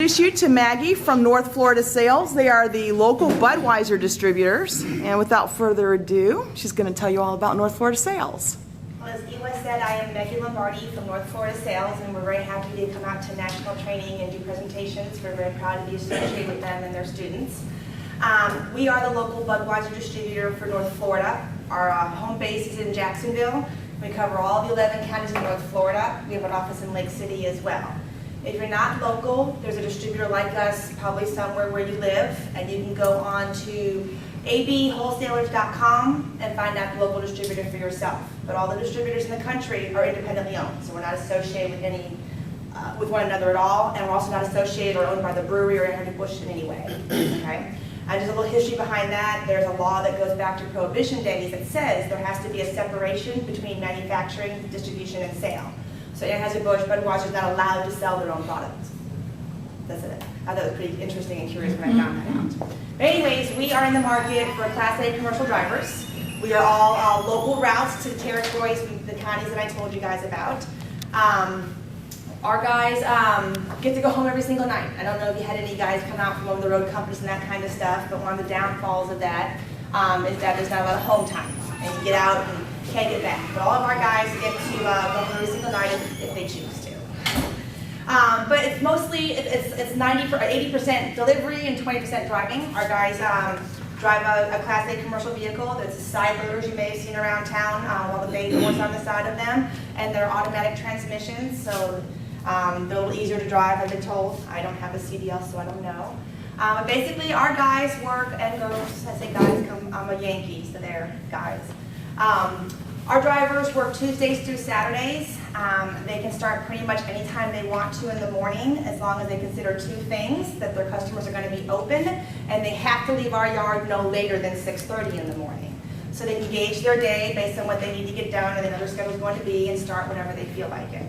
Introduce you to Maggie from North Florida Sales. They are the local Budweiser distributors. And without further ado, she's going to tell you all about North Florida Sales. Well, as Ewa said, I am Maggie Lombardi from North Florida Sales, and we're very happy to come out to national training and do presentations. We're very proud to be associated with them and their students. We are the local Budweiser distributor for North Florida. Our home base is in Jacksonville. We cover all the 11 counties in North Florida. We have an office in Lake City as well. If you're not local, there's a distributor like us probably somewhere where you live, and you can go on to abwholesalers.com and find out the local distributor for yourself. But all the distributors in the country are independently owned, so we're not associated with any with one another at all, and we're also not associated or owned by the brewery or Anheuser-Busch in any way. Okay? And just a little history behind that, there's a law that goes back to Prohibition days that says there has to be a separation between manufacturing, distribution, and sale. So Anheuser-Busch, Budweiser is not allowed to sell their own products. That's it. I thought it was pretty interesting and curious when I found that out. But anyways, we are in the market for Class A commercial drivers. We are all local routes to the territories, the counties that I told you guys about. Our guys get to go home every single night. I don't know if you had any guys come out from over the road companies and that kind of stuff, but one of the downfalls of that is that there's not a lot of home time, and you get out and can't get back. But all of our guys get to go home every single night if they choose to. But it's mostly, it's 80% delivery and 20% driving. Our guys drive a Class A commercial vehicle. That's side loaders you may have seen around town while the bay doors on the side of them. And they're automatic transmissions, so they're a little easier to drive, I've been told. I don't have a CDL, so I don't know. But basically, our guys work and girls, I say guys, I'm a Yankee, so they're guys. Our drivers work Tuesdays through Saturdays. They can start pretty much anytime they want to in the morning, as long as they consider two things: that their customers are going to be open, and they have to leave our yard no later than 6:30 in the morning. So they can gauge their day based on what they need to get done and then their schedule is going to be, and start whenever they feel like it.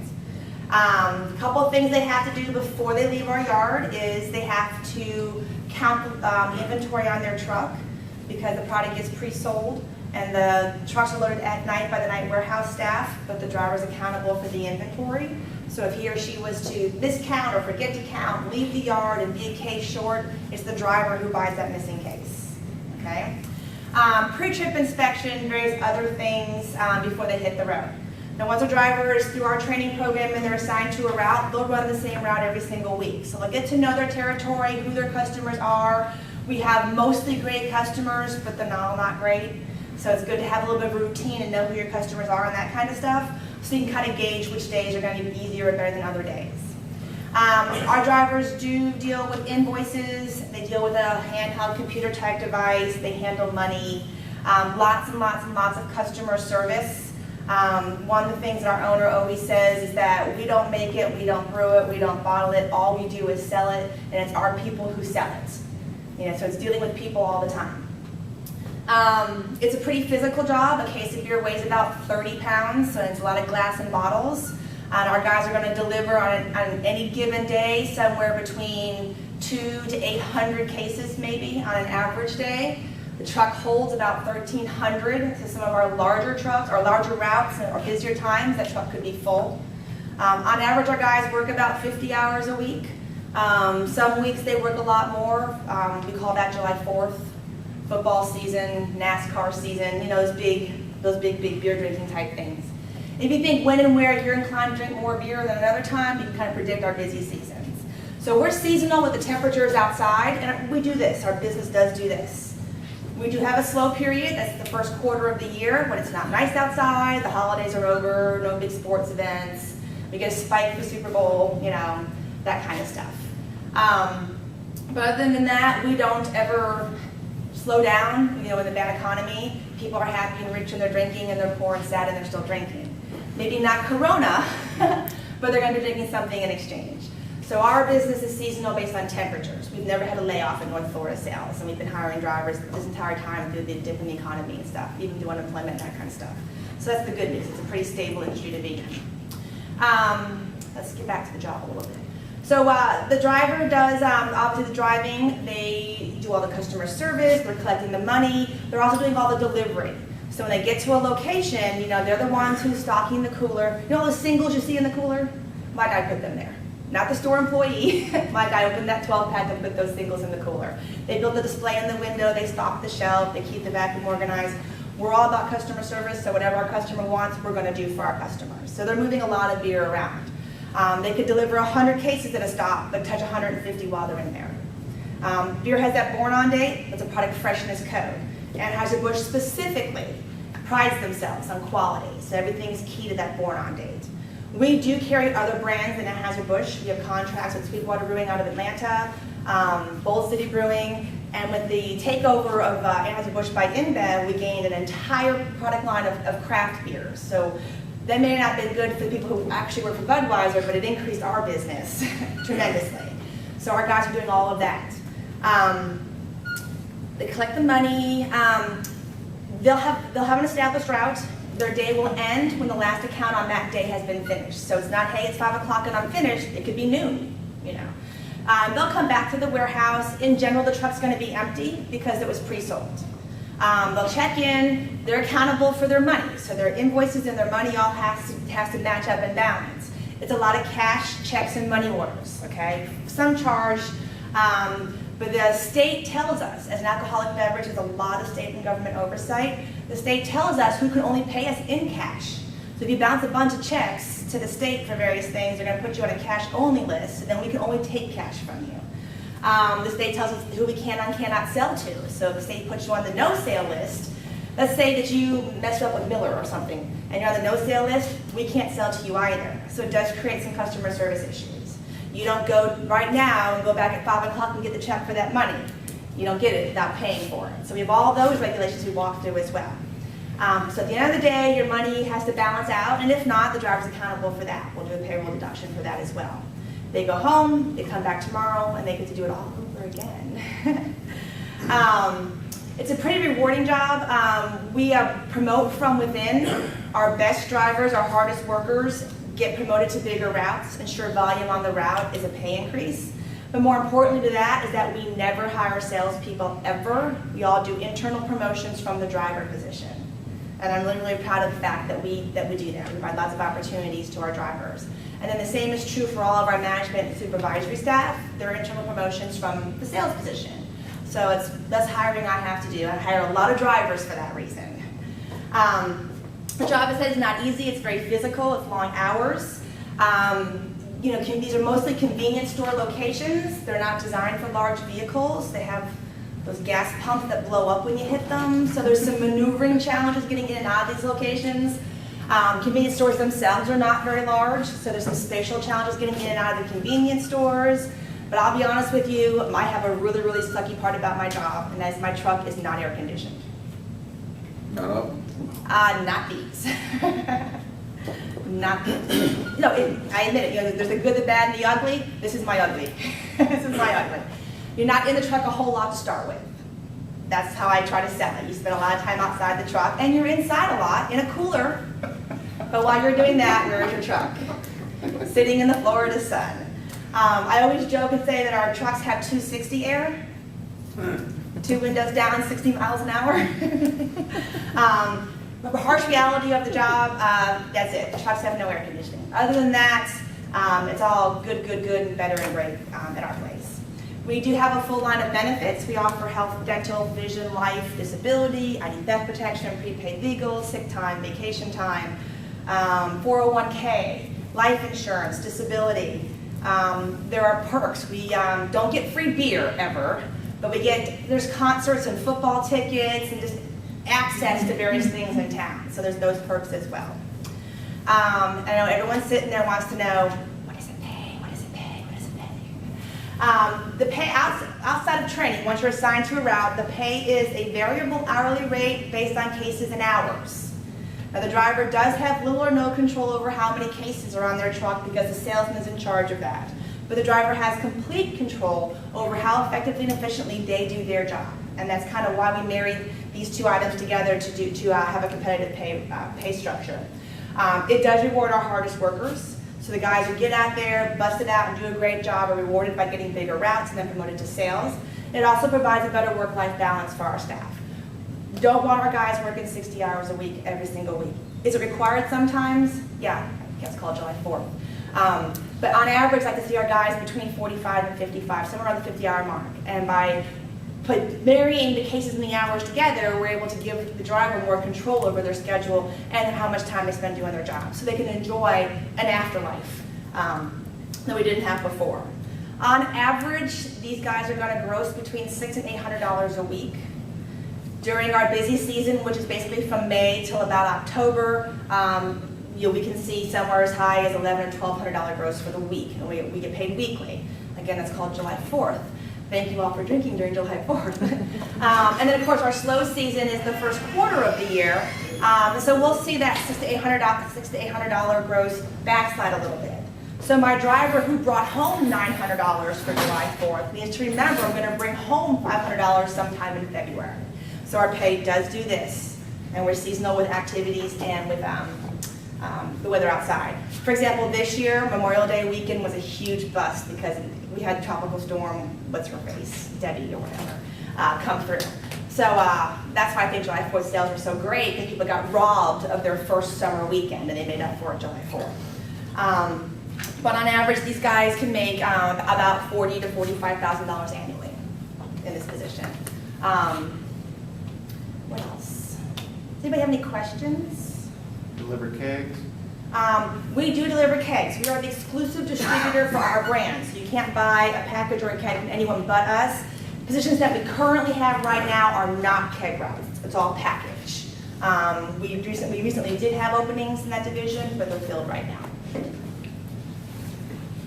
A couple of things they have to do before they leave our yard is they have to count the inventory on their truck, because the product is pre-sold. And the trucks are loaded at night by the night warehouse staff, but the driver is accountable for the inventory. So if he or she was to miscount or forget to count, leave the yard and be a case short, it's the driver who buys that missing case. Okay? Pre-trip inspection, various other things before they hit the road. Now, once a driver is through our training program and they're assigned to a route, they'll run the same route every single week. So they'll get to know their territory, who their customers are. We have mostly great customers, but they're all not great. So it's good to have a little bit of routine and know who your customers are and that kind of stuff, so you can kind of gauge which days are going to be easier or better than other days. Our drivers do deal with invoices. They deal with a handheld computer type device. They handle money. Lots and lots and lots of customer service. One of the things that our owner always says is that we don't make it, we don't brew it, we don't bottle it. All we do is sell it, and it's our people who sell it. So it's dealing with people all the time. It's a pretty physical job. A case of beer weighs about 30 pounds, so it's a lot of glass and bottles. And our guys are going to deliver on any given day somewhere between 200 to 800 cases maybe on an average day. The truck holds about 1,300, so some of our larger trucks, or larger routes, or busier times, that truck could be full. On average, our guys work about 50 hours a week. Some weeks they work a lot more. We call that July 4th. Football season, NASCAR season, those big beer drinking type things. If you think when and where you're inclined to drink more beer than another time, you can kind of predict our busy seasons. So we're seasonal with the temperatures outside, and we do this. Our business does do this. We do have a slow period. That's the first quarter of the year when it's not nice outside, the holidays are over, no big sports events. We get a spike for Super Bowl, that kind of stuff. But other than that, we don't ever slow down. In the bad economy, people are happy and rich and they're drinking, and they're poor and sad and they're still drinking. Maybe not Corona, but they're going to be drinking something in exchange. So our business is seasonal based on temperatures. We've never had a layoff in North Florida Sales, and we've been hiring drivers this entire time through the dip in the economy and stuff, even through unemployment and that kind of stuff. So that's the good news. It's a pretty stable industry to be in. Let's get back to the job a little bit. So the driver does, obviously the driving, they do all the customer service, they're collecting the money, they're also doing all the delivery. So when they get to a location, they're the ones who's stocking the cooler. All the singles you see in the cooler? My guy put them there. not the store employee. My guy opened that 12-pack and put those singles in the cooler. They built the display in the window, they stock the shelf, they keep the vacuum organized. We're all about customer service, so whatever our customer wants, we're gonna do for our customers. So they're moving a lot of beer around. They could deliver 100 cases at a stop, but touch 150 while they're in there. Beer has that born-on date. It's a product freshness code. Anheuser-Busch specifically prides themselves on quality, so everything's key to that born-on date. We do carry other brands than Anheuser-Busch. We have contracts with Sweetwater Brewing out of Atlanta, Bold City Brewing, and with the takeover of Anheuser-Busch by InBev, we gained an entire product line of craft beers. So that may not have been good for the people who actually work for Budweiser, but it increased our business tremendously. So our guys are doing all of that. They collect the money. They'll have an established route. Their day will end when the last account on that day has been finished. So it's not, hey, it's 5 o'clock and I'm finished. It could be noon, you know. They'll come back to the warehouse. In general, the truck's going to be empty because it was pre-sold. They'll check in. They're accountable for their money. So their invoices and their money all has to match up and balance. It's a lot of cash, checks, and money orders, okay? Some charge, but the state tells us, as an alcoholic beverage, there's a lot of state and government oversight. The state tells us who can only pay us in cash. So if you bounce a bunch of checks to the state for various things, they're going to put you on a cash-only list, and then we can only take cash from you. The state tells us who we can and cannot sell to. So if the state puts you on the no-sale list, let's say that you messed up with Miller or something, and you're on the no-sale list, we can't sell to you either. So it does create some customer service issues. You don't go right now and go back at 5 o'clock and get the check for that money. You don't get it without paying for it. So we have all those regulations we walk through as well. So at the end of the day, your money has to balance out, and if not, the driver's accountable for that. We'll do a payroll deduction for that as well. They go home, they come back tomorrow, and they get to do it all over again. It's a pretty rewarding job. We promote from within. Our best drivers, our hardest workers, get promoted to bigger routes, ensure volume on the route is a pay increase. But more importantly to that is that we never hire salespeople ever. We all do internal promotions from the driver position. And I'm really, really proud of the fact that we do that. We provide lots of opportunities to our drivers. And then the same is true for all of our management and supervisory staff. They're internal promotions from the sales position. So it's less hiring I have to do. I hire a lot of drivers for that reason. The job, as I said, is not easy. It's very physical. It's long hours. These are mostly convenience store locations. They're not designed for large vehicles. They have those gas pumps that blow up when you hit them. So there's some maneuvering challenges getting in and out of these locations. Convenience stores themselves are not very large, so there's some spatial challenges getting in and out of the convenience stores. But I'll be honest with you, I have a really, really sucky part about my job, and that is my truck is not air conditioned. No. Not these. Not these. No, I admit it, there's the good, the bad, and the ugly. This is my ugly. This is my ugly. You're not in the truck a whole lot to start with. That's how I try to sell it. You spend a lot of time outside the truck, and you're inside a lot in a cooler. But while you're doing that, where's your truck? Sitting in the Florida sun. I always joke and say that our trucks have 260 air, 2 windows down, 60 miles an hour. The harsh reality of the job, that's it. The trucks have no air conditioning. Other than that, it's all good, and better and great at our place. We do have a full line of benefits. We offer health, dental, vision, life, disability, ID theft protection, prepaid legal, sick time, vacation time, 401k, life insurance, disability. There are perks. We don't get free beer ever, but there's concerts and football tickets and just access to various things in town. So there's those perks as well. I know everyone sitting there wants to know, what does it pay? What does it pay? What does it pay? The pay outside of training, once you're assigned to a route, the pay is a variable hourly rate based on cases and hours. Now the driver does have little or no control over how many cases are on their truck because the salesman is in charge of that. But the driver has complete control over how effectively and efficiently they do their job. And that's kind of why we married these two items together to have a competitive pay structure. It does reward our hardest workers. So the guys who get out there, bust it out, and do a great job are rewarded by getting bigger routes and then promoted to sales. It also provides a better work-life balance for our staff. Don't want our guys working 60 hours a week every single week. Is it required sometimes? Yeah, I guess call July 4th. But on average, I like to see our guys between 45 and 55, somewhere around the 50-hour mark. And by marrying the cases and the hours together, we're able to give the driver more control over their schedule and how much time they spend doing their job, so they can enjoy an afterlife that we didn't have before. On average, these guys are going to gross between $600 and $800 a week. During our busy season, which is basically from May till about October, we can see somewhere as high as $1,100 and $1,200 gross for the week, and we get paid weekly. Again, that's called July 4th. Thank you all for drinking during July 4th. And then, of course, our slow season is the first quarter of the year, so we'll see that $600 to $800 gross backslide a little bit. So my driver who brought home $900 for July 4th needs to remember I'm going to bring home $500 sometime in February. So our pay does do this, and we're seasonal with activities and with the weather outside. For example, this year, Memorial Day weekend was a huge bust because we had Tropical Storm, what's her face, Debbie or whatever, come through. So that's why I think July 4th sales are so great, because people got robbed of their first summer weekend and they made up for it July 4th. But on average, these guys can make about $40,000 to $45,000 annually in this position. What else? Does anybody have any questions? Deliver kegs? We do deliver kegs. We are the exclusive distributor for our brand. So you can't buy a package or a keg from anyone but us. Positions that we currently have right now are not keg routes. It's all package. We recently did have openings in that division, but they're filled right now.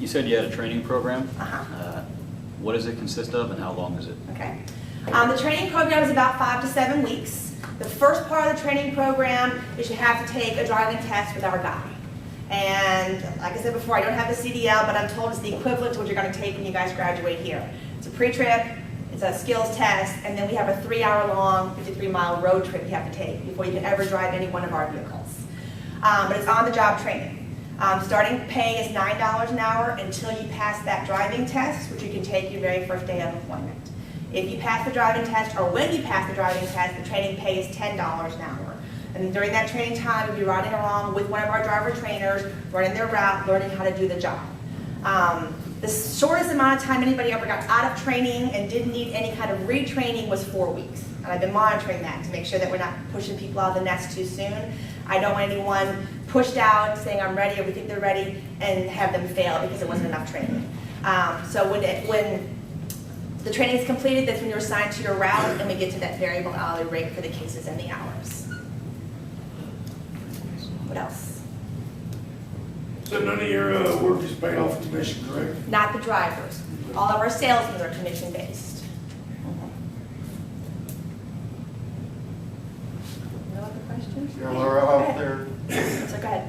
You said you had a training program. Uh-huh. What does it consist of and how long is it? Okay. The training program is about 5 to 7 weeks. The first part of the training program is you have to take a driving test with our guy. And like I said before, I don't have the CDL, but I'm told it's the equivalent to what you're going to take when you guys graduate here. It's a pre-trip, it's a skills test, and then we have a 3-hour-long, 53-mile road trip you have to take before you can ever drive any one of our vehicles. But it's on-the-job training. Starting pay is $9 an hour until you pass that driving test, which you can take your very first day of employment. If you pass the driving test, or when you pass the driving test, the training pay is $10 an hour. And during that training time, you'll be riding along with one of our driver trainers, running their route, learning how to do the job. The shortest amount of time anybody ever got out of training and didn't need any kind of retraining was 4 weeks. And I've been monitoring that to make sure that we're not pushing people out of the nest too soon. I don't want anyone pushed out saying I'm ready or we think they're ready and have them fail because there wasn't enough training. So when the training is completed, that's when you're assigned to your route and we get to that variable hourly rate for the cases and the hours. What else? So none of your work is paid off commission, correct? Not the drivers. All of our salesmen are commission-based. No other questions? You're out there. So go ahead.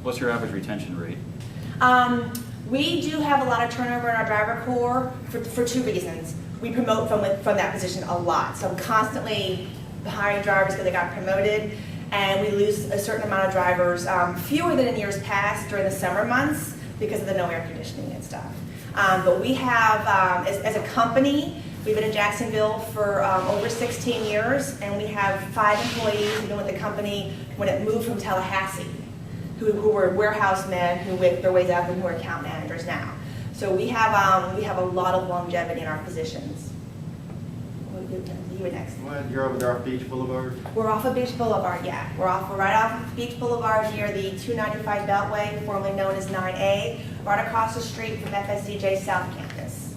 What's your average retention rate? We do have a lot of turnover in our driver corps for 2 reasons. We promote from that position a lot. So I'm constantly hiring drivers because they got promoted, and we lose a certain amount of drivers, fewer than in years past during the summer months because of the no air conditioning and stuff. But we have, as a company, we've been in Jacksonville for over 16 years, and we have 5 employees who've been with the company when it moved from Tallahassee, who were warehouse men who worked their ways up and who are account managers now. So we have a lot of longevity in our positions. You were next. Well, you're over there off Beach Boulevard? We're off of Beach Boulevard, yeah. We're right off of Beach Boulevard near the 295 Beltway, formerly known as 9A, right across the street from FSCJ South Campus.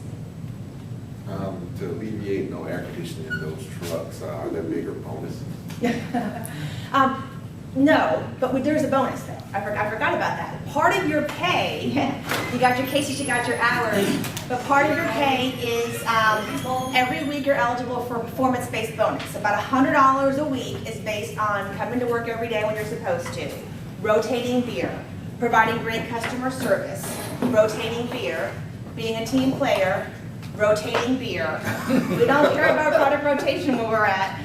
To alleviate no air conditioning in those trucks, are there bigger bonuses? No, but there's a bonus though. I forgot about that. Part of your pay, you got your cases, you got your hours, but part of your pay is every week you're eligible for a performance-based bonus. About $100 a week is based on coming to work every day when you're supposed to, rotating beer, providing great customer service, rotating beer, being a team player, rotating beer. We don't care about product rotation where we're at.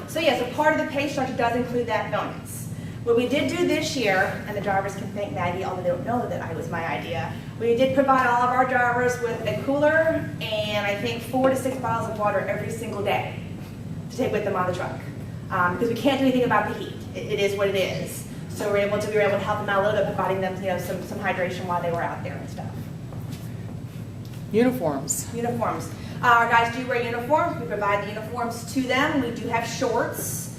So part of the pay structure does include that bonus. What we did do this year, and the drivers can thank Maggie, although they don't know that it was my idea, we did provide all of our drivers with a cooler and I think 4 to 6 bottles of water every single day to take with them on the truck. Because we can't do anything about the heat. It is what it is. So we were able to help them out a little bit, providing them, some hydration while they were out there and stuff. Uniforms. Uniforms. Our guys do wear uniforms. We provide the uniforms to them. We do have shorts.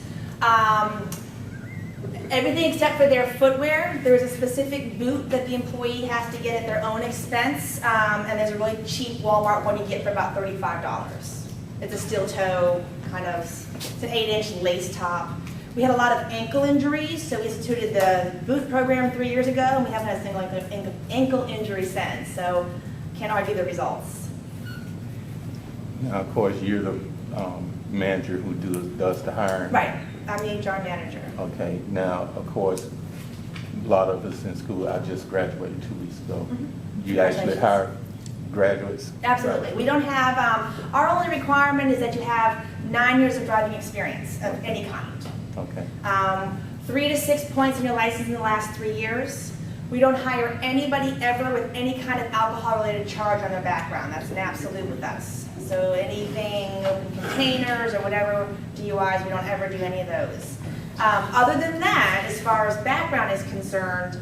Everything except for their footwear. There's a specific boot that the employee has to get at their own expense, and there's a really cheap Walmart one you get for about $35. It's a steel toe, it's an 8-inch lace top. We had a lot of ankle injuries, so we instituted the boot program 3 years ago, and we haven't had a single ankle injury since, so can't argue the results. Now, of course, you're the manager who does the hiring. Right, I'm the HR manager. Okay, now, of course, a lot of us in school, I just graduated 2 weeks ago. You actually Congratulations. hire graduates? Absolutely. We don't have, our only requirement is that you have 9 years of driving experience of any kind. Okay. 3 to 6 points in your license in the last 3 years. We don't hire anybody ever with any kind of alcohol-related charge on their background. That's an absolute with us. So anything, open containers or whatever, DUIs, we don't ever do any of those. Other than that, as far as background is concerned,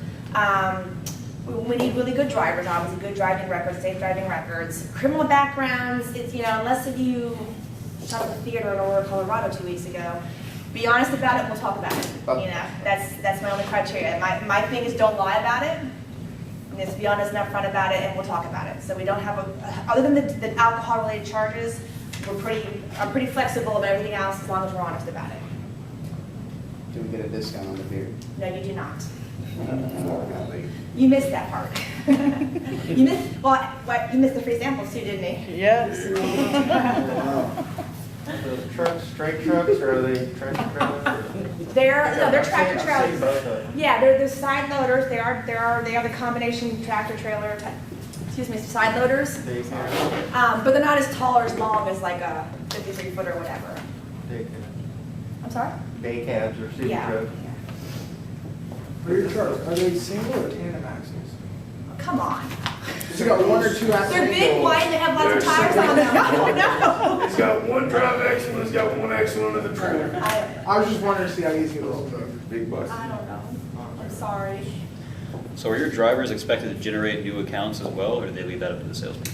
we need really good drivers, obviously, good driving records, safe driving records. Criminal backgrounds, it's, unless if you shot at the theater in Aurora, Colorado 2 weeks ago, be honest about it, and we'll talk about it. That's my only criteria. My thing is don't lie about it. And just be honest and upfront about it, and we'll talk about it. So we don't have other than the alcohol-related charges, I'm pretty flexible about everything else as long as we're honest about it. Do we get a discount on the beer? No, you do not. Got late. You missed that part. You missed the free samples too, didn't you? Yes. Those trucks, straight trucks, or are they tractor trailers? They're tractor I've seen trailers. both of them. Yeah, they're side loaders. They are the combination tractor trailer type. Side loaders. They have, But they're not as tall or as long as like a 53-foot or whatever. day I'm sorry? cabs or city Yeah. trucks. For your trucks, are they single or tandem axles? Come on. So you got one or two axles? They're big, wide, and they have lots of tires on them. I don't know. It's got one drive axle and it's got one axle under the trailer. I was just wondering to see how easy it was. Big bus. I don't know. I'm sorry. So are your drivers expected to generate new accounts as well, or do they leave that up to the salespeople?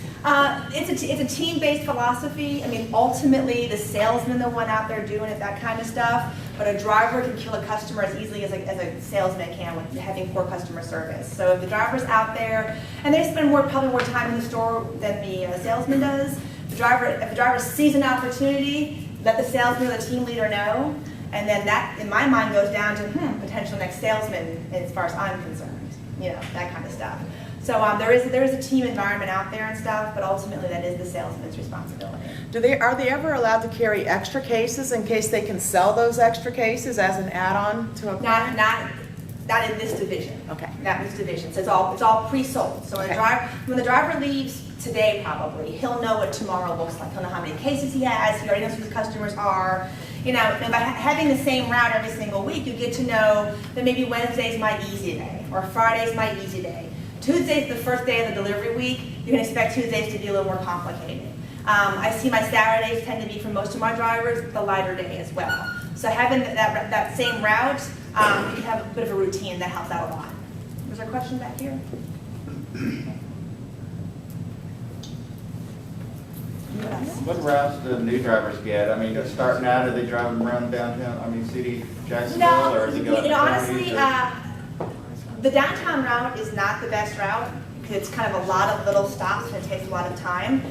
It's a team-based philosophy. I mean, ultimately, the salesman, the one out there doing it, that kind of stuff. But a driver can kill a customer as easily as a salesman can with having poor customer service. So if the driver's out there, and they spend probably more time in the store than the salesman does, if the driver sees an opportunity, let the salesman or the team leader know, and then that, in my mind, goes down to potential next salesman as far as I'm concerned. That kind of stuff. So there is a team environment out there and stuff, but ultimately that is the salesman's responsibility. Are they ever allowed to carry extra cases in case they can sell those extra cases as an add-on to a client? Not in this division. Okay. Not in this division. So it's all pre-sold. So Okay. when the driver leaves today, probably he'll know what tomorrow looks like. He'll know how many cases he has. He already knows who his customers are. And by having the same route every single week, you get to know that maybe Wednesday's my easy day or Friday's my easy day. Tuesday's the first day of the delivery week. You can expect Tuesdays to be a little more complicated. I see my Saturdays tend to be, for most of my drivers, the lighter day as well. So having that same route, you can have a bit of a routine that helps out a lot. Was there a question back here? What routes do new drivers get? I mean, starting out, are they driving around downtown, city Jacksonville, or are they going to honestly, counties, the downtown route is not the best route because it's kind of a lot of little stops and it takes a lot of time.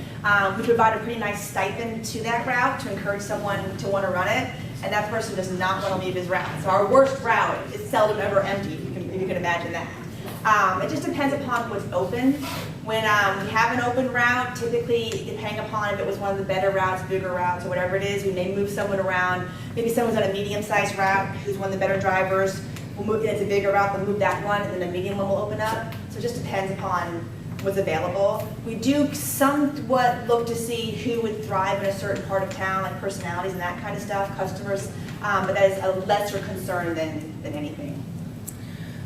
We provide a pretty nice stipend to that route to encourage someone to want to run it, and that person does not want to leave his route. So our worst route is seldom ever empty, if you can imagine that. It just depends upon what's open. When we have an open route, typically, depending upon if it was one of the better routes, bigger routes, or whatever it is, we may move someone around. Maybe someone's on a medium-sized route who's one of the better drivers. We'll move, it's a bigger route, we'll move that one, and then the medium one will open up. So it just depends upon what's available. We do somewhat look to see who would thrive in a certain part of town, like personalities and that kind of stuff, customers, but that is a lesser concern than anything.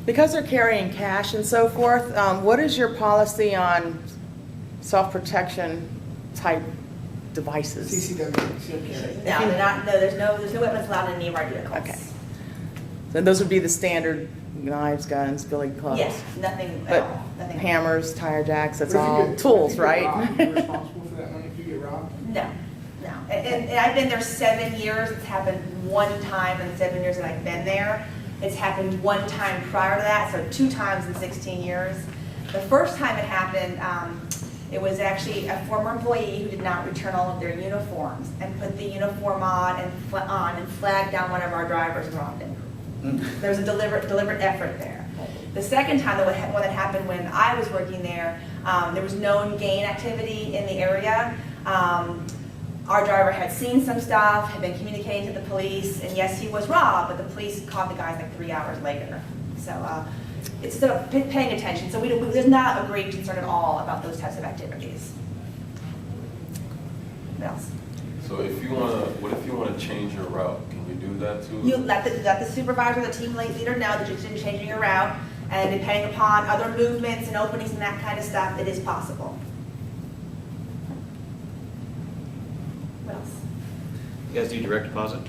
Because they're carrying cash and so forth, what is your policy on self-protection type devices? CCW. No, they're not, no, there's no weapons allowed in any of our vehicles. Okay. So those would be the standard knives, guns, billy clubs? Yes, nothing at But all, nothing. hammers, tire jacks, that's But if you all get- tools, if you get right? robbed, You're responsible for that money if you get robbed? No, no. And I've been there 7 years. It's happened one time in the 7 years that I've been there. It's happened one time prior to that, so 2 times in 16 years. The first time it happened, it was actually a former employee who did not return all of their uniforms and put the uniform on and flagged down one of our drivers and robbed him. There was a deliberate effort there. The second time, the one that happened when I was working there, there was known gang activity in the area. Our driver had seen some stuff, had been communicating to the police, and yes, he was robbed, but the police caught the guys like 3 hours later. So it's still paying attention. So there's not a great concern at all about those types of activities. What else? So if you what if you wanna change your route? Can you do that too? You let the supervisor, the team leader know that you're changing your route, and depending upon other movements and openings and that kind of stuff, it is possible. What else? You guys do direct deposit?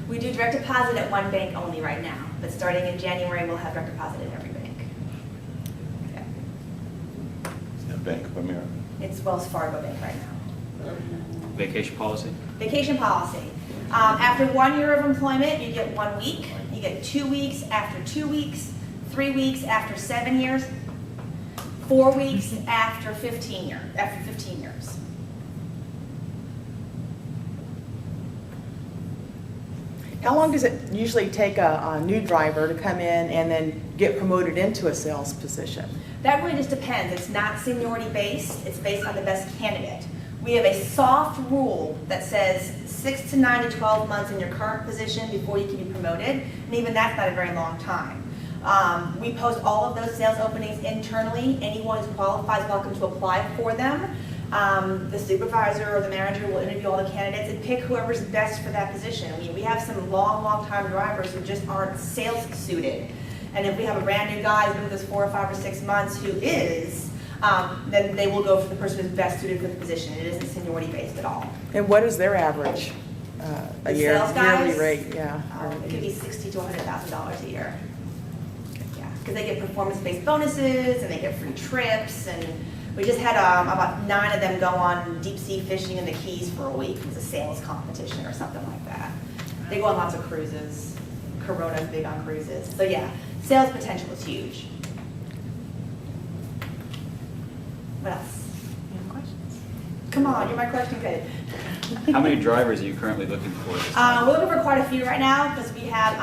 We do direct deposit at one bank only right now, but starting in January, we'll have direct deposit at every bank. Yeah. Bank of America. It's Wells Fargo Bank right now. Vacation policy? Vacation policy. After 1 year of employment, you get 1 week. You get 2 weeks after 2 weeks, 3 weeks after 7 years, 4 weeks after 15 years. How long does it usually take a new driver to come in and then get promoted into a sales position? That really just depends. It's not seniority based. It's based on the best candidate. We have a soft rule that says 6 to 9 to 12 months in your current position before you can be promoted, and even that's not a very long time. We post all of those sales openings internally. Anyone who qualifies is welcome to apply for them. The supervisor or the manager will interview all the candidates and pick whoever's best for that position. We have some long time drivers who just aren't sales suited. And if we have a brand new guy who's been with us 4 or 5 or 6 months who is, then they will go for the person who's best suited for the position. It isn't seniority based at all. And what is their average a The year, sales guys? yearly rate? Yeah. It could be $60,000 to $100,000 a year. Yeah, because they get performance-based bonuses and they get free trips, and we just had about 9 of them go on deep sea fishing in the Keys for a week. It was a sales competition or something like that. They go on lots of cruises. Corona's big on cruises. So yeah, sales potential is huge. What else? Any questions? Come on, you're my question kid. How many drivers are you currently looking for? This time? We're looking for quite a few right now because we have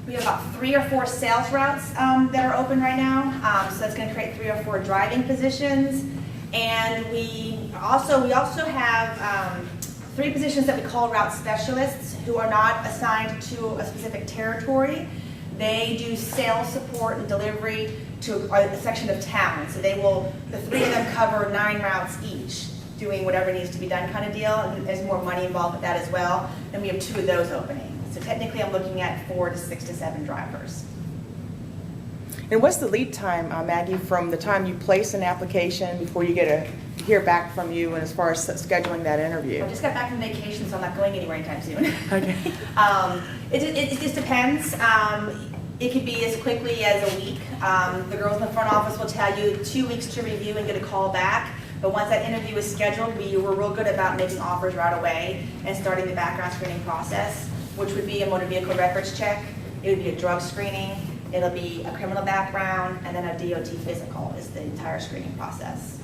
about 3 or 4 sales routes that are open right now. So that's going to create 3 or 4 driving positions, and we also have 3 positions that we call route specialists who are not assigned to a specific territory. They do sales support and delivery to a section of town. So the 3 of them cover 9 routes each, doing whatever needs to be done kind of deal, and there's more money involved with that as well. And we have 2 of those opening. So technically I'm looking at 4 to 6 to 7 drivers. And what's the lead time, Maggie, from the time you place an application before you get to hear back from you, and as far as scheduling that interview? I just got back from vacation, so I'm not going anywhere anytime soon. Okay. It just depends. It could be as quickly as a week. The girls in the front office will tell you 2 weeks to review and get a call back. But once that interview is scheduled, we're real good about making offers right away and starting the background screening process, which would be a motor vehicle records check. It would be a drug screening. It'll be a criminal background, and then a DOT physical is the entire screening process.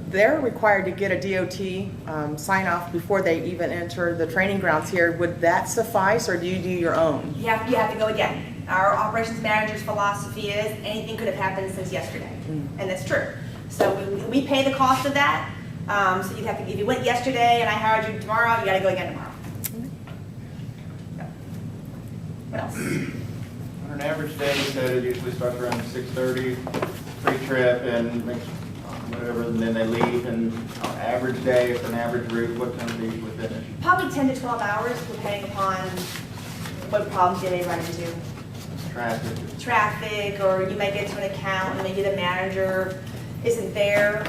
They're required to get a DOT sign off before they even enter the training grounds here. Would that suffice, or do you do your own? You have to go again. Our operations manager's philosophy is anything could have happened since yesterday, and that's true. So we pay the cost of that. So you'd have to, if you went yesterday and I hired you tomorrow, you got to go again tomorrow. What else? On an average day, you said it usually starts around 6:30, pre-trip and makes whatever, and then they leave. And on an average day, for an average route, what time do they usually finish? Probably 10 to 12 hours, depending upon what problems you may run into. Traffic, or you may get to an account and maybe the manager isn't there,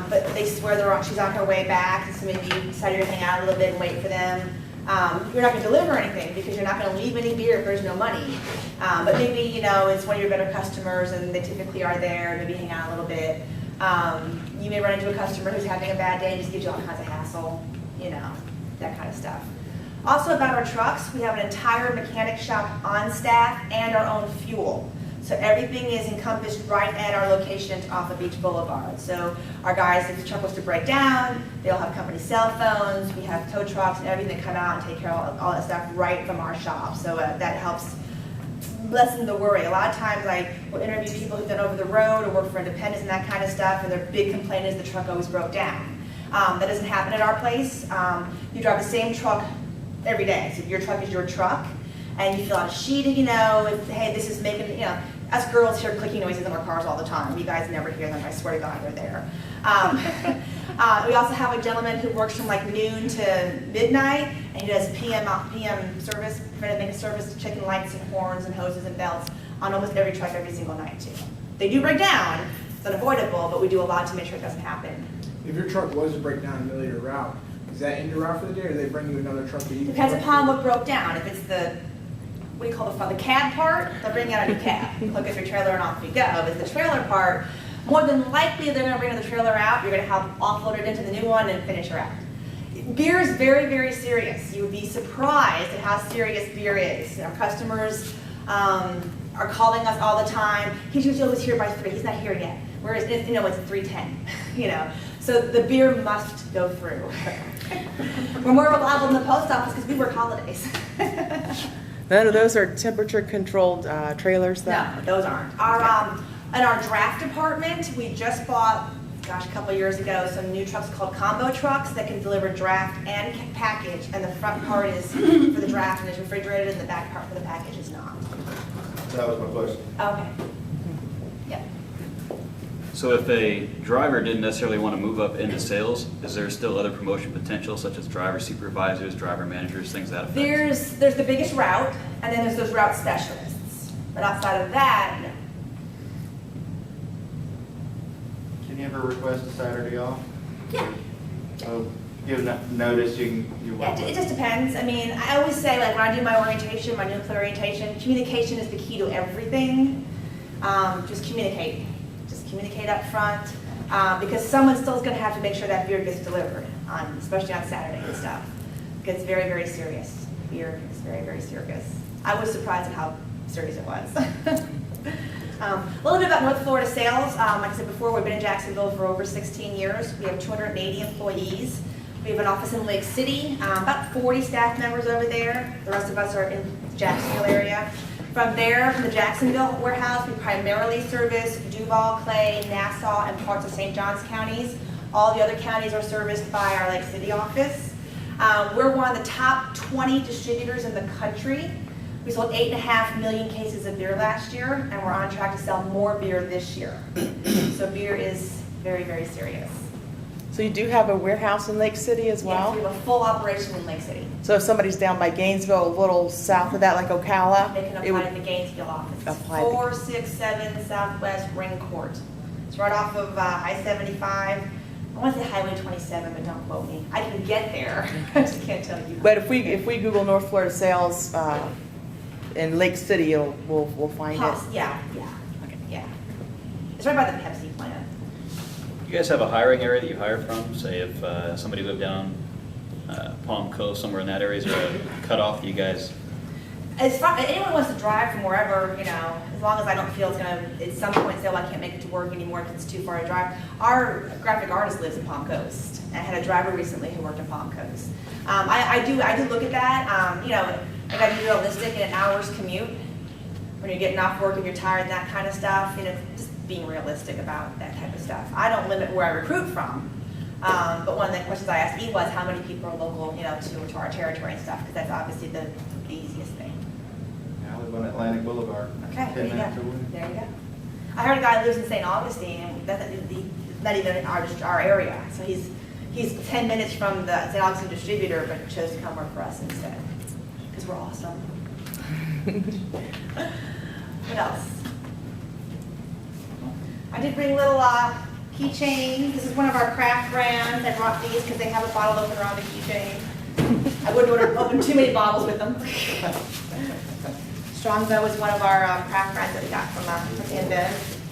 but they swear she's on her way back, so maybe you decide to hang out a little bit and wait for them. You're not gonna deliver anything because you're not gonna leave any beer if there's no money. But maybe, you know, it's one of your better customers and they typically are there, maybe hang out a little bit. You may run into a customer who's having a bad day and just gives you all kinds of hassle, you know, that kind of stuff. Also about our trucks, we have an entire mechanic shop on staff and our own fuel. So everything is encompassed right at our location off of Beach Boulevard. So our guys, if the truck was to break down, they'll have company cell phones, we have tow trucks and everything that come out and take care of all that stuff right from our shop. So that helps lessen the worry. A lot of times I will interview people who've been over the road or work for independents and that kind of stuff, and their big complaint is the truck always broke down. That doesn't happen at our place. You drive the same truck every day. So your truck is your truck, and you fill out a sheet, you know, if, hey, this is making, you know, us girls hear clicking noises in our cars all the time. You guys never hear them, I swear to God, they're there. We also have a gentleman who works from like noon to midnight, and he does PM service, preventive maintenance service, checking lights and horns and hoses and belts on almost every truck every single night too. They do break down, it's unavoidable, but we do a lot to make sure it doesn't happen. If your truck was to break down in the middle of your route, is that in your route for the day, or do they bring you another truck to eat? Depends upon what broke down. If it's the, what do you call the cab part, they'll bring out a new cab. Look at your trailer and off you go. If it's the trailer part, more than likely they're gonna bring the trailer out, you're gonna have offloaded into the new one and finish her out. Beer is very, very serious. You would be surprised at how serious beer is. Our customers are calling us all the time. He's usually always here by 3, he's not here yet. Whereas, you know, it's 3:10, you know. So the beer must go through. We're more reliable than the post office because we work holidays. None of those are temperature-controlled trailers, though? No, those aren't. In our draft department, we just bought, gosh, a couple of years ago, some new trucks called combo trucks that can deliver draft and package, and the front part is for the draft and is refrigerated, and the back part for the package is not. That was my question. Okay. Yep. So if a driver didn't necessarily want to move up into sales, is there still other promotion potential such as driver supervisors, driver managers, things that affect? There's the biggest route, and then there's those route specialists. But outside of that, no. Can you ever request a Saturday off? Yeah. So, give notice, you Yeah, work it with. just depends. I mean, I always say, like, when I do my orientation, my nuclear orientation, communication is the key to everything. Just communicate. Just communicate up front, because someone still is going to have to make sure that beer gets delivered, especially on Saturday and stuff. It gets very, very serious. Beer is very, very serious. I was surprised at how serious it was. A little bit about North Florida sales. Like I said before, we've been in Jacksonville for over 16 years. We have 280 employees. We have an office in Lake City, about 40 staff members over there. The rest of us are in the Jacksonville area. From there, from the Jacksonville warehouse, we primarily service Duval, Clay, Nassau, and parts of St. Johns counties. All the other counties are serviced by our Lake City office. We're one of the top 20 distributors in the country. We sold 8.5 million cases of beer last year, and we're on track to sell more beer this year. So beer is very, very serious. So you do have a warehouse in Lake City as Yes, well? we have a full operation in Lake City. So if somebody's down by Gainesville, a little south of that, like Ocala? They can it apply would- to the Gainesville office. It's Apply to- 467 Southwest Ring Court. It's right off of I-75. I want to say Highway 27, but don't quote me. I can get there. I just can't tell you. But if we Google North Florida sales in Lake City, we'll find it. Yeah, yeah. It's right by the Pepsi plant. You guys have a hiring area that you hire from? Say if somebody lived down Palm Coast, somewhere in that area, is there a cutoff that you guys? As far, anyone wants to drive from wherever, you know, as long as I don't feel it's gonna, at some point say, well, I can't make it to work anymore because it's too far to drive. Our graphic artist lives in Palm Coast. I had a driver recently who worked in Palm Coast. I do look at that. You know, I gotta be realistic in an hour's commute when you're getting off work and you're tired and that kind of stuff. You know, just being realistic about that type of stuff. I don't limit where I recruit from. But one of the questions I asked E was how many people are local, you know, to our territory and stuff, because that's obviously the easiest thing. I live on Atlantic Boulevard. Okay, there 10 you minutes go. away. There you go. I heard a guy who lives in St. Augustine, and that's not even in our area. So he's 10 minutes from the St. Augustine distributor, but chose to come work for us instead, because we're awesome. What else? I did bring little keychains. This is one of our craft brands. I brought these because they have a bottle opener on the keychain. I wouldn't order, open too many bottles with them. Strongbow is one of our craft brands that we got from InBev.